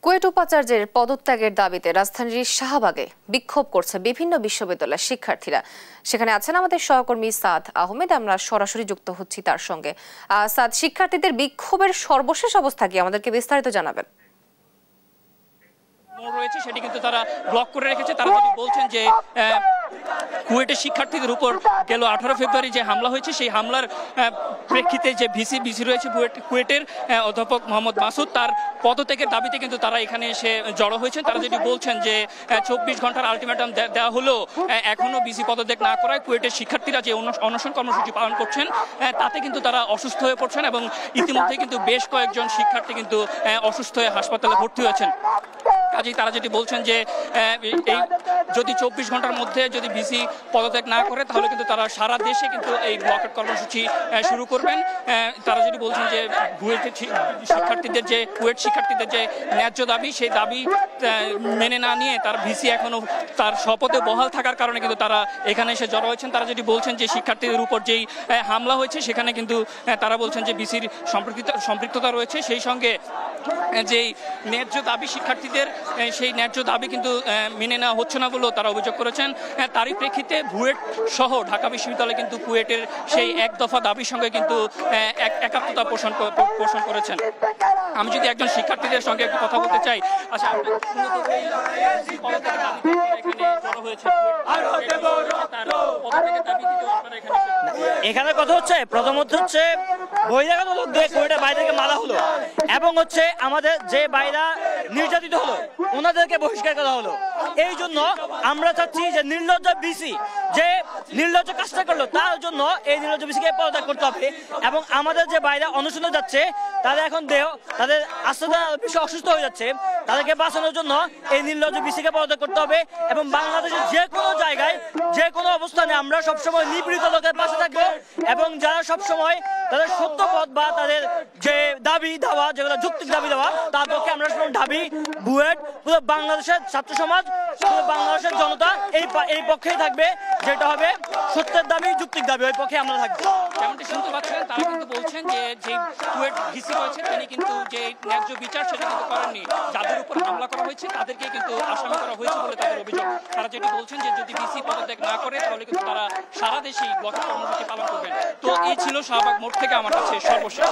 কুয়েট উপাচার্যের পদত্যাগের দাবিতে রাজধানীর শাহবাগে বিক্ষোভ করছে বিভিন্ন বিশ্ববিদ্যালয়ের শিক্ষার্থীরা। সেখানে আছেন আমাদের সহকর্মী সাদ আহমেদ, আমরা সরাসরি যুক্ত হচ্ছি তার সঙ্গে। সাদ, শিক্ষার্থীদের বিক্ষোভের সর্বশেষ অবস্থা কি, আমাদেরকে বিস্তারিত জানাবেন। রয়েছে সেটি কিন্তু তারা ব্লক করে রেখেছে। তারা যদি বলছেন যে কুয়েটের শিক্ষার্থীদের উপর গেল 18 ফেব্রুয়ারি যে হামলা হয়েছে, সেই হামলার প্রেক্ষিতে যে ভিসি রয়েছে কুয়েটের অধ্যাপক মোহাম্মদ মাসুদ, তার পদত্যাগের দাবিতে কিন্তু তারা এখানে এসে জড়ো হয়েছেন। তারা যেটি বলছেন যে 24 ঘন্টার আলটিমেটাম দেওয়া হলো, এখনো ভিসি পদত্যাগ না করায় কুয়েটের শিক্ষার্থীরা যে অনশন কর্মসূচি পালন করছেন তাতে কিন্তু তারা অসুস্থ হয়ে পড়ছেন এবং ইতিমধ্যে কিন্তু বেশ কয়েকজন শিক্ষার্থী কিন্তু অসুস্থ হয়ে হাসপাতালে ভর্তি হয়েছেন। কাজেই তারা যেটি বলছেন যে এই যদি 24 ঘন্টার মধ্যে যদি ভিসি পদত্যাগ না করে তাহলে কিন্তু তারা সারা দেশে কিন্তু এই ব্লকেট কর্মসূচি শুরু করবেন। তারা যেটি বলছেন যে কুয়েট শিক্ষার্থীদের যে ন্যায্য দাবি, সেই দাবি মেনে না নিয়ে তার ভিসি এখনো তার শপথে বহাল থাকার কারণে কিন্তু তারা এখানে এসে জড়ো হয়েছেন। তারা যেটি বলছেন যে শিক্ষার্থীদের উপর যেই হামলা হয়েছে সেখানে কিন্তু তারা বলছেন যে ভিসির সম্পৃক্ততা রয়েছে, সেই সঙ্গে যেই ন্যায্য দাবি শিক্ষার্থীদের, সেই ন্যায্য দাবি কিন্তু মেনে নেওয়া হচ্ছে না বলেও তারা অভিযোগ করেছেন। তারই প্রেক্ষিতে বুয়েট সহ ঢাকা বিশ্ববিদ্যালয় কিন্তু কুয়েটের সেই এক দফা দাবির সঙ্গে কিন্তু একাত্মতা পোষণ করেছেন। আমি যদি একজন শিক্ষার্থীদের সঙ্গে একটু কথা বলতে চাই, আচ্ছা, এখানে কথা হচ্ছে প্রথমত হচ্ছে বহিরাগত লোকদের কুয়েটের বাইরে থেকে মারা হলো এবং হচ্ছে আমাদের যে বাইরা নির্যাতিত হলো ওনাদেরকে বহিষ্কার করা হলো। এই জন্য আমরা চাচ্ছি যে নির্লজ্জ বিসি যে নির্লজ্জ কাজটা করলো তার জন্য এই নির্লজ্জ বিসিকে পদত্যাগ করতে হবে এবং আমাদের যে বাইরা অনশনে যাচ্ছে তাদের এখন তাদের আস্তে বেশি অসুস্থ হয়ে যাচ্ছে, তাদেরকে বাঁচানোর জন্য এই নির্লজ্জ বিসিকে পদত্যাগ করতে হবে এবং বাংলাদেশের যে কোনো জায়গায় যে কোনো অবস্থানে আমরা সবসময় নিপীড়িত লোকের পাশে থাকবো এবং যারা সবসময় তাদের সত্য পথ বা তাদের যে দাবি দেওয়া, যেগুলো যৌক্তিক দাবি দেওয়া, তার পক্ষে আমরা ঢাবি বুয়েট পুরো বাংলাদেশের ছাত্র সমাজ, পুরো বাংলাদেশের জনতা এই পক্ষেই থাকবে, যেটা হবে সত্যের দাবি, যৌক্তিক দাবি, ওই পক্ষে আমরা থাকবো। যেমনটি শুনতে পাচ্ছেন, তারা কিন্তু বলছেন যে কুয়েট ভিসি রয়েছে তিনি কিন্তু যে ন্যায্য বিচার সেটা কিন্তু করেননি, যাদের উপর হামলা করা হয়েছে তাদেরকে কিন্তু আসামি করা হয়েছে বলে তাদের অভিযোগ। তারা যেটি বলছেন যে যদি ভিসি পদত্যাগ না করে তাহলে কিন্তু তারা সারা দেশেই ব্লকের কর্মসূচি পালন করবেন। তো এই ছিল শাহবাগ মোড় থেকে আমার কাছে সর্বশেষ।